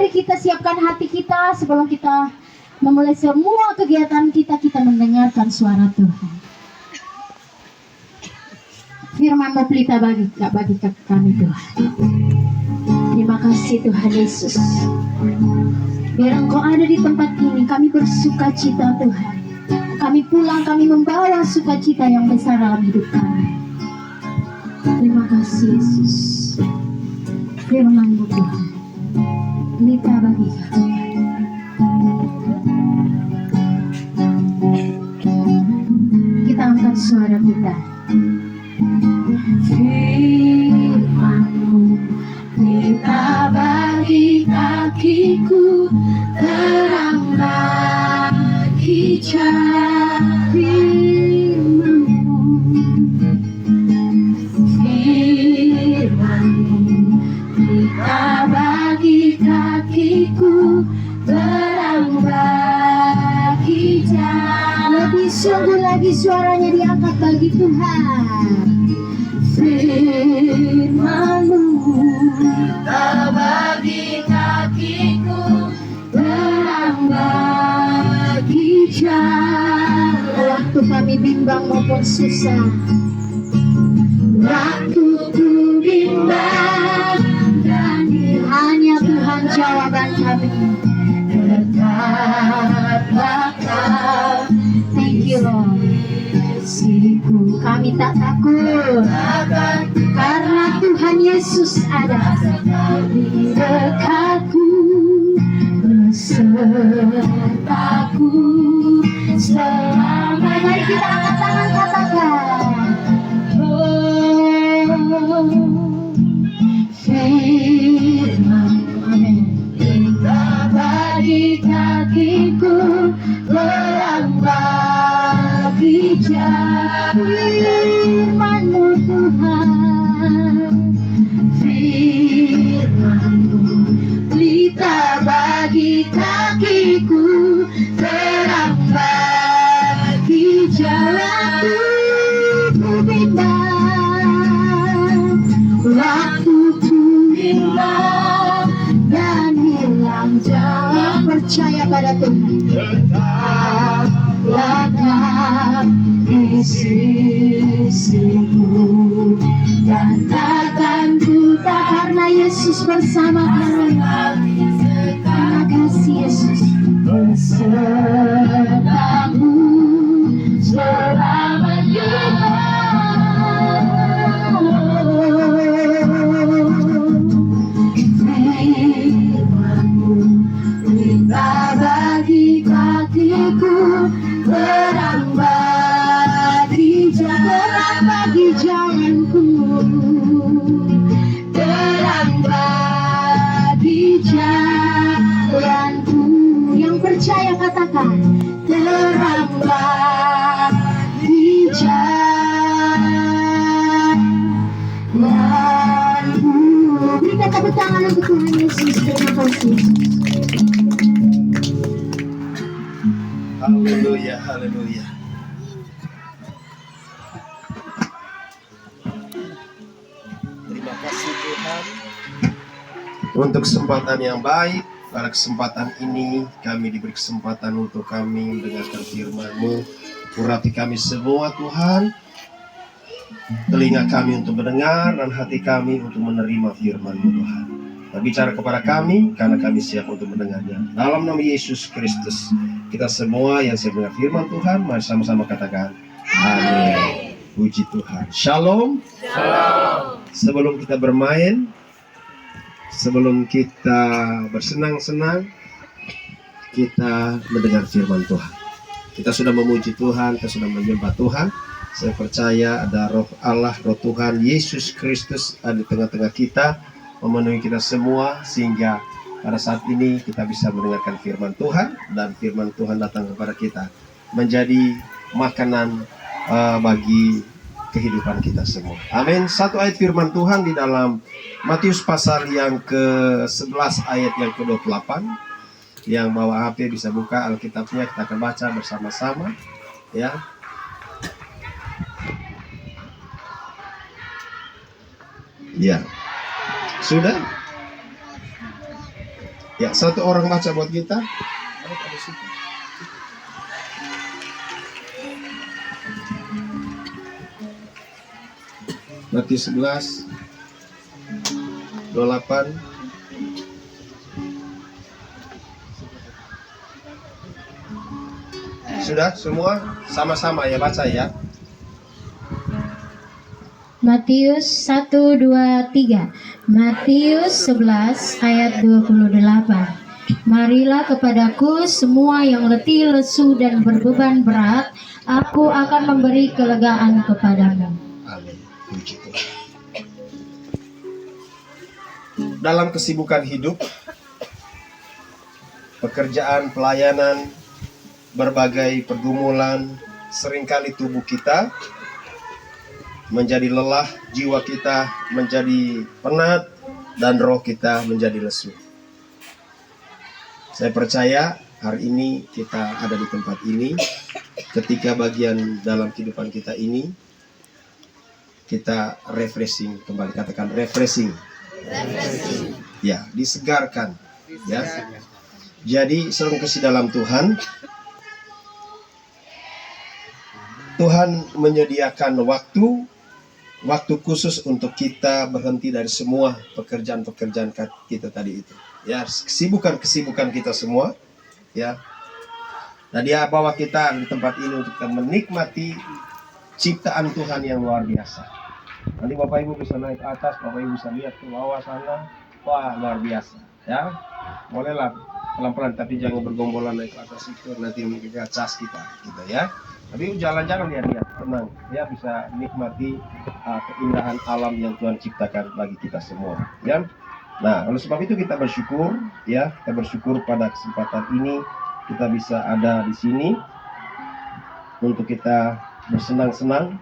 mari kita siapkan hati kita sebelum kita memulai semua kegiatan kita, kita mendengarkan suara Tuhan. Firman-Mu pelita bagi kami Tuhan. Terima kasih Tuhan Yesus. Biar Engkau ada di tempat ini, kami bersuka cita Tuhan. Kami pulang, kami membawa sukacita yang besar dalam hidup kami. Terima kasih Yesus. Firman-Mu Tuhan, pelita bagi kami. Kita angkat suara kita. Firman-Mu pelita bagi kakiku, terang bagi jalan. Firman-Mu, Firman-Mu pelita bagi kakiku, terang bagi jalan. Lebih sungguh lagi suaranya diangkat bagi Tuhan. Firman-Mu pelita bagi kakiku, terang bagi jalan. Waktu kami bimbang maupun susah, waktu ku bimbang dan hanya Tuhan jawaban kami. Tetaplah Kau, thank you Lord. Siku kami tak takut karena Tuhan Yesus ada di dekatku, besertaku selama. Mari kita angkat tangan, katakan, oh, Firman-Mu, amin. Pelita bagi kakiku, terang bagi jalan. Firman-Mu Tuhan, Firman-Mu pelita bagi kakiku, terang bagi jalan. Ku bimbang, waktu ku bimbang dan hilang jalan. Percaya pada Tuhan. Tetaplah Kau di sisiku, dan takkan ku tak, karena Yesus bersama kami. Terima kasih Yesus, besertamu selamanya. Firman-Mu pelita bagi kakiku, terang bagi jalanku, terang bagi jalanku. Yang percaya katakan, terang bagi jalanku. Berikan tepuk tangan untuk Tuhan Yesus. Terima kasih. Haleluya, haleluya. Terima kasih Tuhan untuk kesempatan yang baik. Pada kesempatan ini kami diberi kesempatan untuk kami mendengarkan firman-Mu. Urapi kami semua Tuhan, telinga kami untuk mendengar dan hati kami untuk menerima firman-Mu Tuhan. Berbicara kepada kami karena kami siap untuk mendengarnya. Dalam nama Yesus Kristus, kita semua yang siap mendengar firman Tuhan, mari sama-sama katakan amin. Puji Tuhan. Shalom. Shalom. Sebelum kita bermain, sebelum kita bersenang-senang, kita mendengar firman Tuhan. Kita sudah memuji Tuhan, kita sudah menyembah Tuhan. Saya percaya ada roh Allah, roh Tuhan Yesus Kristus ada di tengah-tengah kita, memenuhi kita semua, sehingga pada saat ini kita bisa mendengarkan firman Tuhan, dan firman Tuhan datang kepada kita menjadi makanan bagi kehidupan kita semua. Amin. Satu ayat firman Tuhan di dalam Matius pasal yang ke-11 ayat yang ke-28. Yang bawa HP bisa buka Alkitabnya, kita akan baca bersama-sama ya. Ya. Sudah? Ya, satu orang baca buat kita. Kalau pada suka. Matius 11 28. Sudah semua sama-sama ya baca ya. Matius 1, 2, 3. Matius 11 ayat 28. Marilah kepadaku semua yang letih, lesu, dan berbeban berat, aku akan memberi kelegaan kepadamu. Amin. Puji Tuhan. Dalam kesibukan hidup, pekerjaan, pelayanan, berbagai pergumulan, seringkali tubuh kita menjadi lelah, jiwa kita menjadi penat, dan roh kita menjadi lesu. Saya percaya hari ini kita ada di tempat ini, ketika bagian dalam kehidupan kita ini, kita refreshing kembali. Katakan refreshing. Ya, disegarkan. Ya. Jadi selalu kasih dalam Tuhan. Tuhan menyediakan waktu khusus untuk kita berhenti dari semua pekerjaan-pekerjaan kita tadi itu. Ya, kesibukan kita semua, ya. Nah, Dia bawa kita di tempat ini untuk kita menikmati ciptaan Tuhan yang luar biasa. Nanti Bapak Ibu bisa naik atas, Bapak Ibu bisa lihat ke bawah sana. Wah, luar biasa, ya. Bolehlah pelan-pelan, tapi jangan bergombolan naik ke atas itu, nanti menjaga cas kita, gitu ya. Tapi jalan-jalan lihat-lihat, tenang, ya, bisa nikmati keindahan alam yang Tuhan ciptakan bagi kita semua, ya. Nah, oleh sebab itu kita bersyukur, ya, kita bersyukur pada kesempatan ini kita bisa ada di sini untuk kita bersenang-senang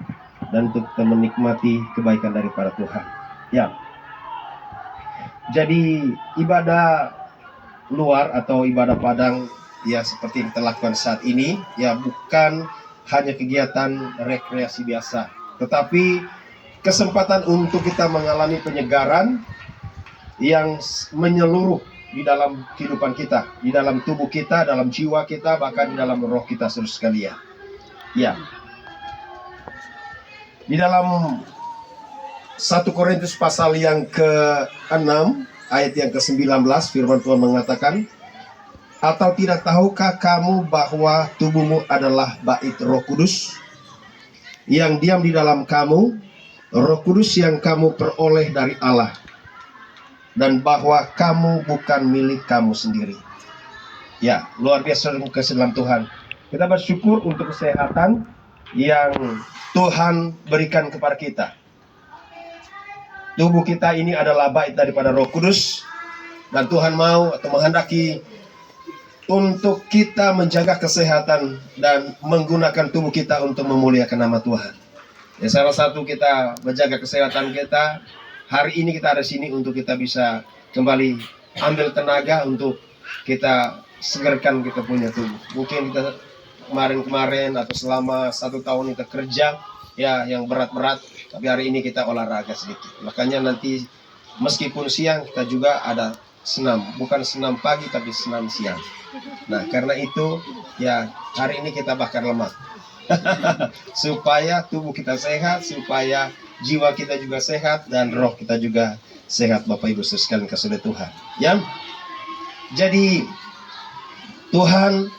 dan untuk kita menikmati kebaikan daripada Tuhan, ya. Jadi ibadah luar atau ibadah padang, ya, seperti yang kita lakukan saat ini, ya, bukan hanya kegiatan rekreasi biasa, tetapi kesempatan untuk kita mengalami penyegaran yang menyeluruh di dalam kehidupan kita, di dalam tubuh kita, dalam jiwa kita, bahkan di dalam roh kita saudara sekalian. Ya. Di dalam 1 Korintus pasal yang ke-6 ayat yang ke-19 firman Tuhan mengatakan, atau tidak tahukah kamu bahwa tubuhmu adalah bait Roh Kudus yang diam di dalam kamu, Roh Kudus yang kamu peroleh dari Allah, dan bahwa kamu bukan milik kamu sendiri. Ya, luar biasa kasih dalam Tuhan. Kita bersyukur untuk kesehatan yang Tuhan berikan kepada kita. Tubuh kita ini adalah bait daripada Roh Kudus, dan Tuhan mau atau menghendaki untuk kita menjaga kesehatan dan menggunakan tubuh kita untuk memuliakan nama Tuhan. Ya, salah satu kita menjaga kesehatan kita. Hari ini kita ada sini untuk kita bisa kembali ambil tenaga untuk kita segarkan kita punya tubuh. Mungkin kita kemarin atau selama 1 tahun kita kerja, ya, yang berat-berat, tapi hari ini kita olahraga sedikit. Makanya nanti meskipun siang kita juga ada senam, bukan senam pagi tapi senam siang. Nah, karena itu, ya, hari ini kita bakar lemak supaya tubuh kita sehat, supaya jiwa kita juga sehat, dan roh kita juga sehat, Bapak Ibu sekalian kasih Tuhan, ya. Jadi Tuhan,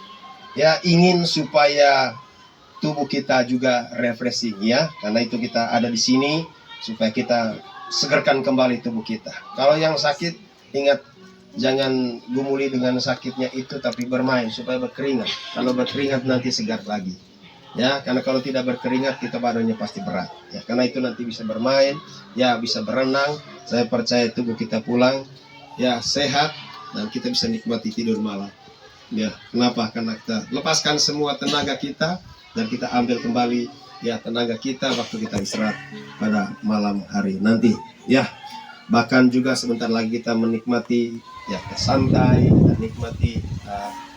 ya, ingin supaya tubuh kita juga refreshing, ya. Karena itu kita ada di sini supaya kita segarkan kembali tubuh kita. Kalau yang sakit, ingat, jangan gumuli dengan sakitnya itu, tapi bermain supaya berkeringat. Kalau berkeringat nanti segar lagi, ya. Karena kalau tidak berkeringat, kita badannya pasti berat, ya. Karena itu nanti bisa bermain, ya, bisa berenang. Saya percaya tubuh kita pulang, ya, sehat, dan kita bisa nikmati tidur malam, ya. Kenapa? Karena kita lepaskan semua tenaga kita dan kita ambil kembali, ya, tenaga kita waktu kita istirahat pada malam hari nanti, ya. Bahkan juga sebentar lagi kita menikmati, ya, santai dan nikmati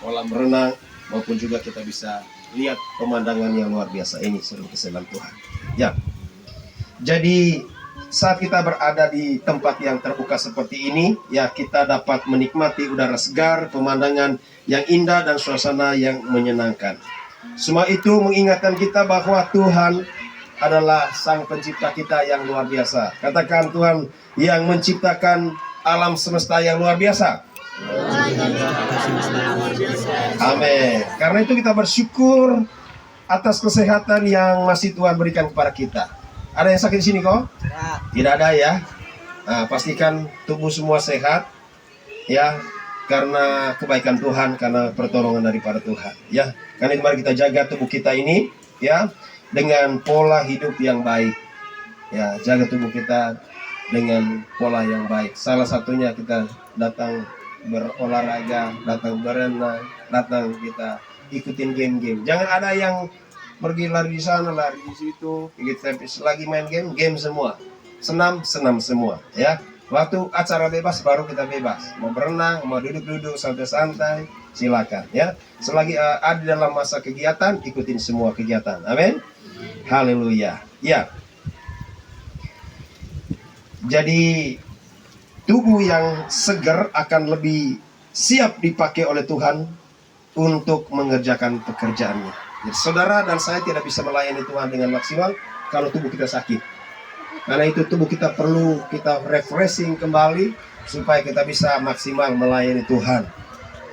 kolam renang, maupun juga kita bisa lihat pemandangan yang luar biasa ini seluruh kesalahan Tuhan, ya. Jadi saat kita berada di tempat yang terbuka seperti ini, ya kita dapat menikmati udara segar, pemandangan yang indah dan suasana yang menyenangkan. Semua itu mengingatkan kita bahwa Tuhan adalah Sang Pencipta kita yang luar biasa. Katakan, Tuhan yang menciptakan alam semesta yang luar biasa. Amin. Karena itu kita bersyukur atas kesehatan yang masih Tuhan berikan kepada kita. Ada yang sakit di sini kok? Tidak ada ya. Nah, pastikan tubuh semua sehat ya, karena kebaikan Tuhan, karena pertolongan daripada Tuhan ya. Karena itu mari kita jaga tubuh kita ini ya dengan pola hidup yang baik. Ya, jaga tubuh kita dengan pola yang baik. Salah satunya kita datang berolahraga, datang berenang, datang kita ikutin game-game. Jangan ada yang pergi lari di sana, lari di situ, lagi main game semua, senam semua, ya. Waktu acara bebas baru kita bebas. Mau berenang, mau duduk-duduk santai-santai, silakan, ya. Selagi ada dalam masa kegiatan, ikutin semua kegiatan. Amin. Haleluya. Ya. Jadi tubuh yang segar akan lebih siap dipakai oleh Tuhan untuk mengerjakan pekerjaannya. Jadi, saudara dan saya tidak bisa melayani Tuhan dengan maksimal kalau tubuh kita sakit. Karena itu tubuh kita perlu kita refreshing kembali supaya kita bisa maksimal melayani Tuhan.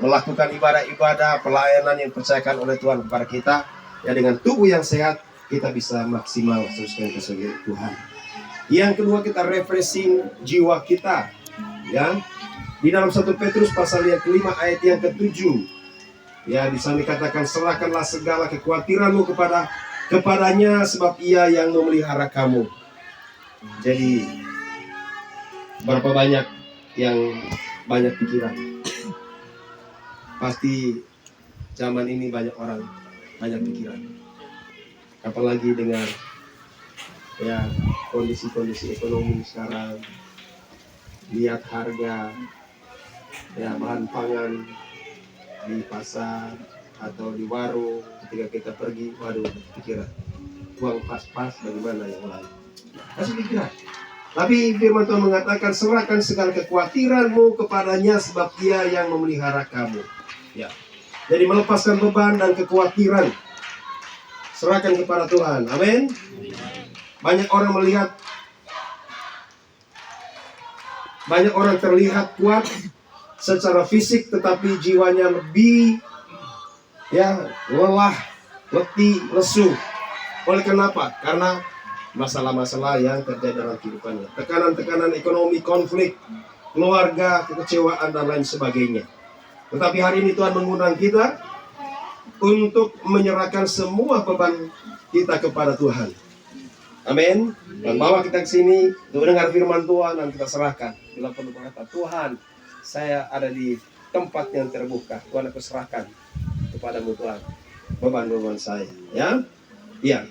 Melakukan ibadah-ibadah, pelayanan yang dipercayakan oleh Tuhan kepada kita. Ya, dengan tubuh yang sehat kita bisa maksimal teruskan kesulitan Tuhan. Yang kedua, kita refreshing jiwa kita. Ya, di dalam 1 Petrus pasal yang kelima ayat yang ke-7. Ya, di sana dikatakan, serahkanlah segala kekhawatiranmu kepadanya sebab ia yang memelihara kamu. Jadi berapa banyak yang banyak pikiran? Pasti zaman ini banyak orang banyak pikiran. Apalagi dengan ya kondisi ekonomi sekarang, lihat harga ya bahan pangan di pasar atau di warung, ketika kita pergi, waduh, pikiran uang pas-pas bagaimana yang lain, masih pikiran. Tapi firman Tuhan mengatakan, serahkan segala kekhawatiranmu kepadanya sebab Dia yang memelihara kamu. Ya, jadi melepaskan beban dan kekhawatiran, serahkan kepada Tuhan. Amin. Banyak orang terlihat kuat secara fisik, tetapi jiwanya lebih ya lelah, letih, lesu. Oleh kenapa? Karena masalah-masalah yang terjadi dalam kehidupannya. Tekanan-tekanan ekonomi, konflik, keluarga, kekecewaan, dan lain sebagainya. Tetapi hari ini Tuhan mengundang kita untuk menyerahkan semua beban kita kepada Tuhan. Amin. Dan bawa kita ke sini untuk dengar firman Tuhan dan kita serahkan. Bila perlu berkata, Tuhan, saya ada di tempat yang terbuka. Tuhan, aku serahkan kepadamu Tuhan beban-beban saya. Ya, iya.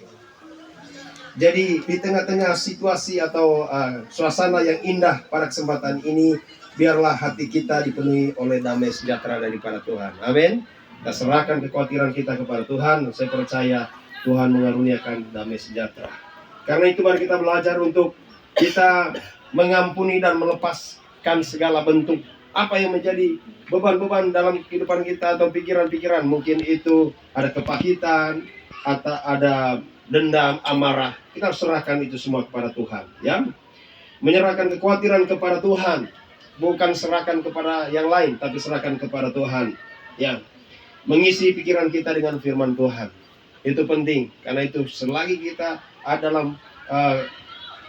Jadi di tengah-tengah situasi atau suasana yang indah pada kesempatan ini, biarlah hati kita dipenuhi oleh damai sejahtera daripada Tuhan. Amin. Kita serahkan kekhawatiran kita kepada Tuhan. Saya percaya Tuhan mengaruniakan damai sejahtera. Karena itu mari kita belajar untuk kita mengampuni dan melepaskan segala bentuk apa yang menjadi beban-beban dalam kehidupan kita atau pikiran-pikiran. Mungkin itu ada kepahitan atau ada dendam, amarah. Kita harus serahkan itu semua kepada Tuhan, ya. Menyerahkan kekhawatiran kepada Tuhan, bukan serahkan kepada yang lain, tapi serahkan kepada Tuhan, ya. Mengisi pikiran kita dengan firman Tuhan. Itu penting, karena itu selagi kita ada dalam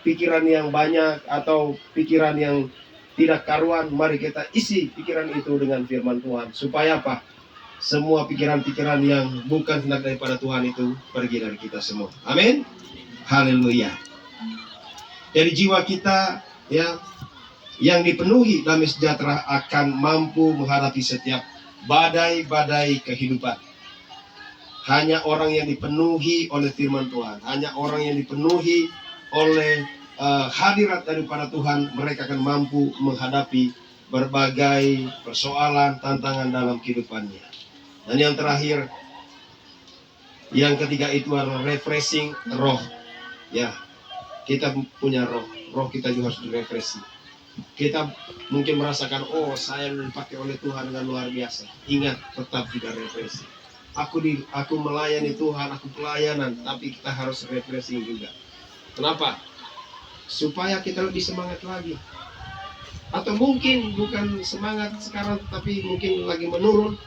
pikiran yang banyak atau pikiran yang tidak karuan, mari kita isi pikiran itu dengan firman Tuhan. Supaya apa? Semua pikiran-pikiran yang bukan hendak daripada Tuhan itu pergi dari kita semua. Amin. Haleluya. Jadi jiwa kita ya yang dipenuhi damai sejahtera akan mampu menghadapi setiap badai-badai kehidupan. Hanya orang yang dipenuhi oleh firman Tuhan, hanya orang yang dipenuhi oleh hadirat daripada Tuhan, mereka akan mampu menghadapi berbagai persoalan, tantangan dalam kehidupannya. Dan yang terakhir, yang ketiga itu adalah refreshing roh. Ya, kita punya roh. roh kita juga harus direfreshing. Kita mungkin merasakan, oh saya dipakai oleh Tuhan dengan luar biasa. Ingat, tetap juga refreshing. Aku melayani Tuhan, aku pelayanan, tapi kita harus refreshing juga. Kenapa? Supaya kita lebih semangat lagi. Atau mungkin bukan semangat sekarang, tapi mungkin lagi menurun.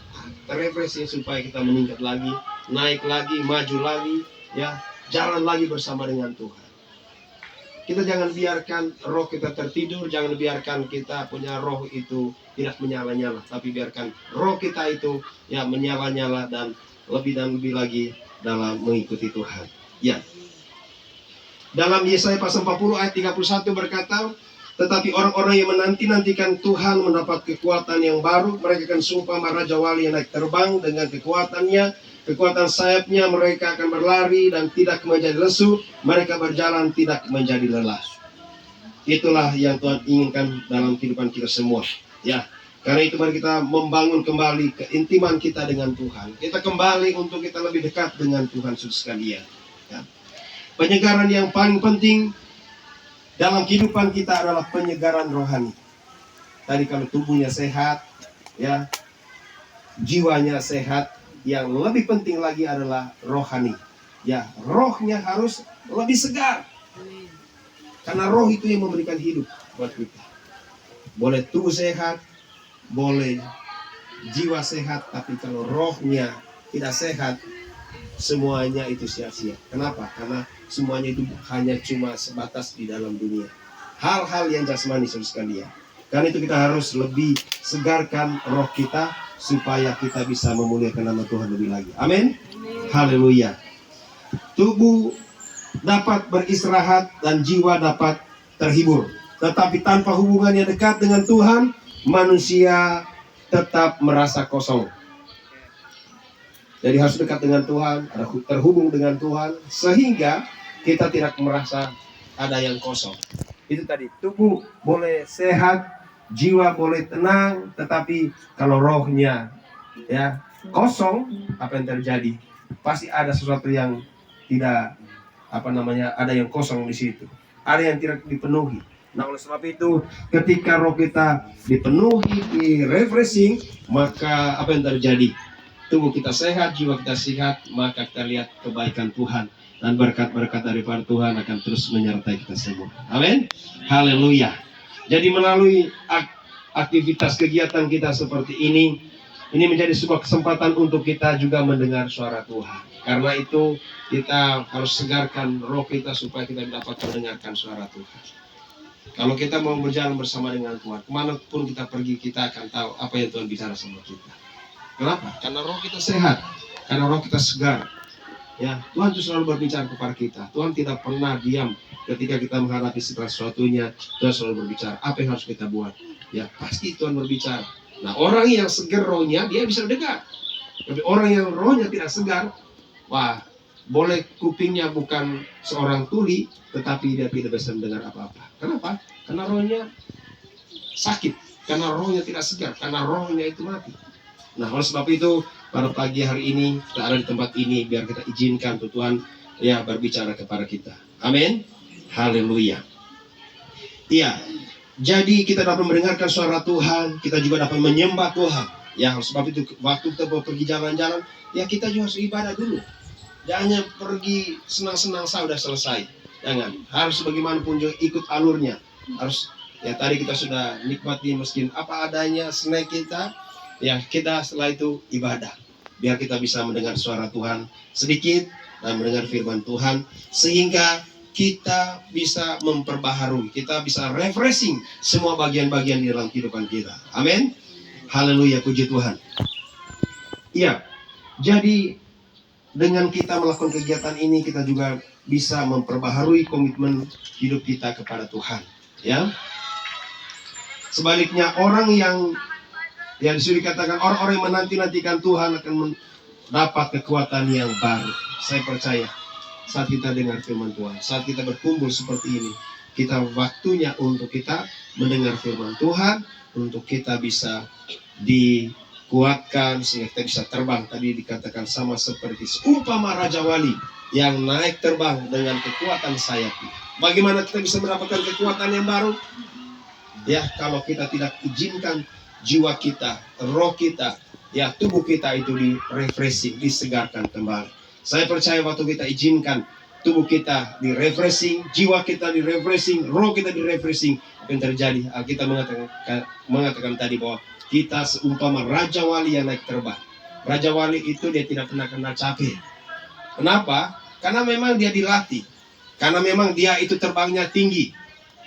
Refreshing supaya kita meningkat lagi, naik lagi, maju lagi, ya, jalan lagi bersama dengan Tuhan. Kita jangan biarkan roh kita tertidur, jangan biarkan kita punya roh itu tidak menyala-nyala, tapi biarkan roh kita itu ya menyala-nyala dan lebih lagi dalam mengikuti Tuhan. Ya. Dalam Yesaya pasal 40 ayat 31 berkata, tetapi orang-orang yang menanti-nantikan Tuhan mendapat kekuatan yang baru, mereka akan seumpama Raja Wali yang naik terbang dengan kekuatannya. Kekuatan sayapnya, mereka akan berlari dan tidak menjadi lesu, mereka berjalan tidak menjadi lelah. Itulah yang Tuhan inginkan dalam kehidupan kita semua. Ya, karena itu mari kita membangun kembali keintiman kita dengan Tuhan. Kita kembali untuk kita lebih dekat dengan Tuhan saudara sekalian. Ya. Penyegaran yang paling penting dalam kehidupan kita adalah penyegaran rohani. Tadi kalau tubuhnya sehat, ya, jiwanya sehat. Yang lebih penting lagi adalah rohani. Ya, rohnya harus lebih segar. Karena roh itu yang memberikan hidup buat kita. Boleh tubuh sehat, boleh jiwa sehat, tapi kalau rohnya tidak sehat, semuanya itu sia-sia. Kenapa? Karena semuanya itu hanya cuma sebatas di dalam dunia. Hal-hal yang jasmani saudara sekalian. Karena itu kita harus lebih segarkan roh kita, supaya kita bisa memuliakan nama Tuhan lebih lagi. Amin. Haleluya. Tubuh dapat beristirahat dan jiwa dapat terhibur. Tetapi tanpa hubungan yang dekat dengan Tuhan, manusia tetap merasa kosong. Jadi harus dekat dengan Tuhan, terhubung dengan Tuhan, sehingga kita tidak merasa ada yang kosong. Itu tadi, tubuh boleh sehat, jiwa boleh tenang, tetapi kalau rohnya ya kosong, apa yang terjadi? Pasti ada sesuatu yang tidak ada yang kosong di situ. Ada yang tidak dipenuhi. Nah, oleh sebab itu, ketika roh kita dipenuhi, di refreshing, maka apa yang terjadi? Tubuh kita sehat, jiwa kita sehat, maka kita lihat kebaikan Tuhan dan berkat-berkat daripada Tuhan akan terus menyertai kita semua. Amin. Haleluya. Jadi melalui aktivitas kegiatan kita seperti ini menjadi sebuah kesempatan untuk kita juga mendengar suara Tuhan. Karena itu kita harus segarkan roh kita supaya kita dapat mendengarkan suara Tuhan. Kalau kita mau berjalan bersama dengan Tuhan, kemanapun kita pergi, kita akan tahu apa yang Tuhan bicara sama kita. Kenapa? Karena roh kita sehat, karena roh kita segar. Ya, Tuhan itu selalu berbicara kepada kita. Tuhan tidak pernah diam ketika kita menghadapi segala sesuatunya. Tuhan selalu berbicara. Apa yang harus kita buat? Ya, pasti Tuhan berbicara. Nah, orang yang segar rohnya, dia bisa dekat. Tapi orang yang rohnya tidak segar, wah, boleh kupingnya bukan seorang tuli, tetapi dia tidak bisa mendengar apa-apa. Kenapa? Karena rohnya sakit. Karena rohnya tidak segar. Karena rohnya itu mati. Nah, oleh sebab itu, pada pagi hari ini, kita ada di tempat ini, biar kita izinkan Tuhan ya berbicara kepada kita. Amin. Haleluya. Iya. Jadi kita dapat mendengarkan suara Tuhan, kita juga dapat menyembah Tuhan. Ya, sebab itu waktu kita mau pergi jalan-jalan, ya kita juga harus ibadah dulu. Jangan hanya pergi senang-senang sudah selesai. Jangan. Harus bagaimanapun juga ikut alurnya. Harus ya tadi kita sudah nikmati miskin apa adanya snack kita. Ya, kita setelah itu ibadah. Biar kita bisa mendengar suara Tuhan sedikit dan mendengar firman Tuhan sehingga kita bisa memperbaharui, kita bisa refreshing semua bagian-bagian di dalam kehidupan kita. Amin. Haleluya, puji Tuhan. Iya. Jadi dengan kita melakukan kegiatan ini, kita juga bisa memperbaharui komitmen hidup kita kepada Tuhan. Ya. Sebaliknya orang yang disuruh dikatakan orang-orang yang menanti-nantikan Tuhan akan mendapat kekuatan yang baru. Saya percaya saat kita dengar firman Tuhan, saat kita berkumpul seperti ini, kita waktunya untuk kita mendengar firman Tuhan, untuk kita bisa dikuatkan sehingga kita bisa terbang. Tadi dikatakan sama seperti seumpama Raja Wali yang naik terbang dengan kekuatan sayapnya. Bagaimana kita bisa mendapatkan kekuatan yang baru? Ya, kalau kita tidak izinkan jiwa kita, roh kita, ya tubuh kita itu di-refreshing, disegarkan kembali. Saya percaya waktu kita izinkan tubuh kita di-refreshing, jiwa kita di-refreshing, roh kita di-refreshing, apa yang terjadi? Kita mengatakan tadi bahwa kita seumpama Raja Wali yang naik terbang. Raja Wali itu dia tidak pernah kena capek. Kenapa? Karena memang dia dilatih. Karena memang dia itu terbangnya tinggi.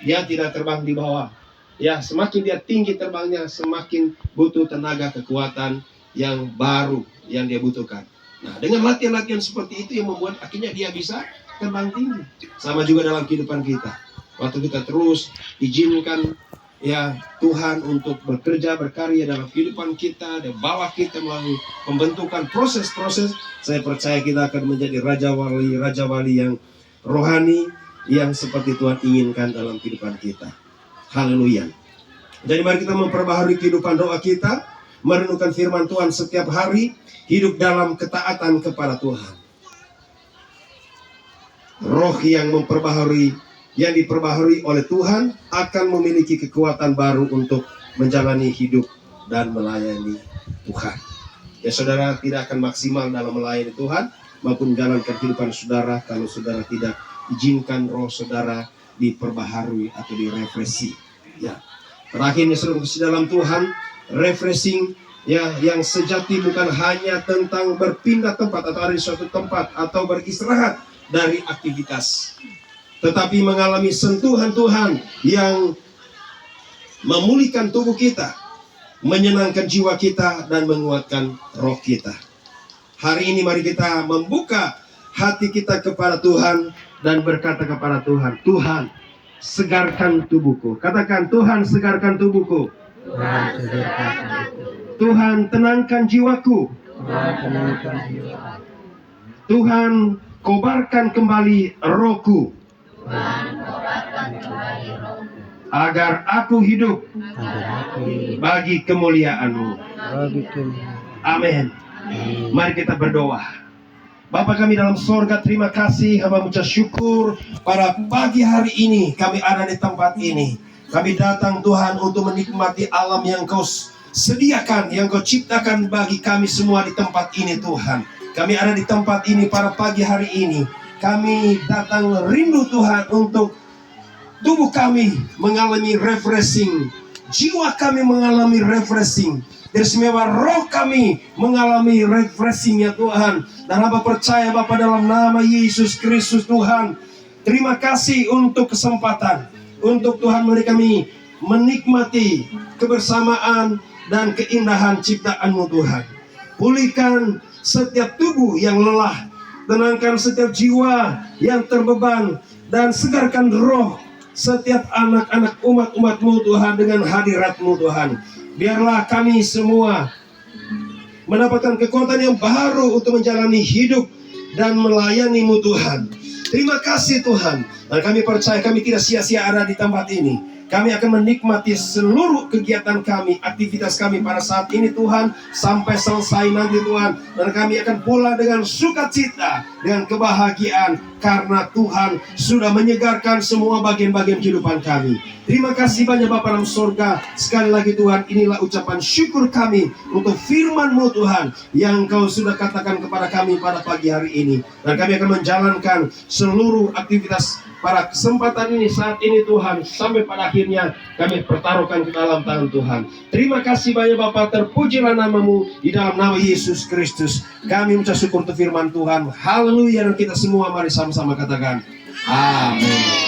Dia tidak terbang di bawah. Ya, semakin dia tinggi terbangnya, semakin butuh tenaga kekuatan yang baru yang dia butuhkan. Nah, dengan latihan-latihan seperti itu yang membuat akhirnya dia bisa terbang tinggi. Sama juga dalam kehidupan kita. Waktu kita terus izinkan ya Tuhan untuk bekerja, berkarya dalam kehidupan kita, dan bawa kita melalui pembentukan proses-proses, saya percaya kita akan menjadi Raja Wali yang rohani, yang seperti Tuhan inginkan dalam kehidupan kita. Haleluya. Jadi mari kita memperbaharui kehidupan doa kita, merenungkan firman Tuhan setiap hari, hidup dalam ketaatan kepada Tuhan. Roh yang diperbaharui oleh Tuhan akan memiliki kekuatan baru untuk menjalani hidup dan melayani Tuhan. Ya, saudara tidak akan maksimal dalam melayani Tuhan maupun menjalankan kehidupan saudara kalau saudara tidak izinkan roh saudara diperbaharui atau direfreshing. Ya, terakhirnya saudara dalam Tuhan, refreshing ya yang sejati bukan hanya tentang berpindah tempat atau ada di suatu tempat atau beristirahat dari aktivitas, tetapi mengalami sentuhan Tuhan yang memulihkan tubuh kita, menyenangkan jiwa kita, dan menguatkan roh kita. Hari ini mari kita membuka hati kita kepada Tuhan dan berkata kepada Tuhan, Tuhan, segarkan tubuhku. Katakan, Tuhan, segarkan tubuhku. Tuhan, tenangkan jiwaku. Tuhan, kobarkan kembali rohku. Agar aku hidup bagi kemuliaan-Mu. Amin. Mari kita berdoa. Bapa kami dalam sorga, terima kasih, hamba mengucap syukur pada pagi hari ini kami ada di tempat ini. Kami datang Tuhan untuk menikmati alam yang Kau sediakan, yang Kau ciptakan bagi kami semua di tempat ini Tuhan. Kami ada di tempat ini pada pagi hari ini. Kami datang rindu Tuhan untuk tubuh kami mengalami refreshing, jiwa kami mengalami refreshing, dan semua roh kami mengalami refreshing ya Tuhan. Dan hamba percaya Bapa dalam nama Yesus Kristus Tuhan, terima kasih untuk kesempatan, untuk Tuhan memberi kami menikmati kebersamaan dan keindahan ciptaan-Mu Tuhan. Pulihkan setiap tubuh yang lelah, tenangkan setiap jiwa yang terbeban, dan segarkan roh setiap anak-anak umat-umat-Mu Tuhan dengan hadirat-Mu Tuhan. Biarlah kami semua mendapatkan kekuatan yang baru untuk menjalani hidup dan melayani-Mu Tuhan. Terima kasih Tuhan. Dan kami percaya kami tidak sia-sia ada di tempat ini. Kami akan menikmati seluruh kegiatan kami, aktivitas kami pada saat ini Tuhan, sampai selesai nanti Tuhan. Dan kami akan pulang dengan sukacita, dengan kebahagiaan, karena Tuhan sudah menyegarkan semua bagian-bagian kehidupan kami. Terima kasih banyak Bapa dalam surga. Sekali lagi Tuhan, inilah ucapan syukur kami untuk firman-Mu Tuhan, yang Kau sudah katakan kepada kami pada pagi hari ini. Dan kami akan menjalankan seluruh aktivitas pada kesempatan ini saat ini Tuhan, sampai pada akhirnya kami pertaruhkan ke dalam tangan Tuhan. Terima kasih banyak Bapa, terpujilah nama-Mu di dalam nama Yesus Kristus. Kami mengucap syukur untuk firman Tuhan. Haleluya. Dan kita semua mari sama-sama katakan amin.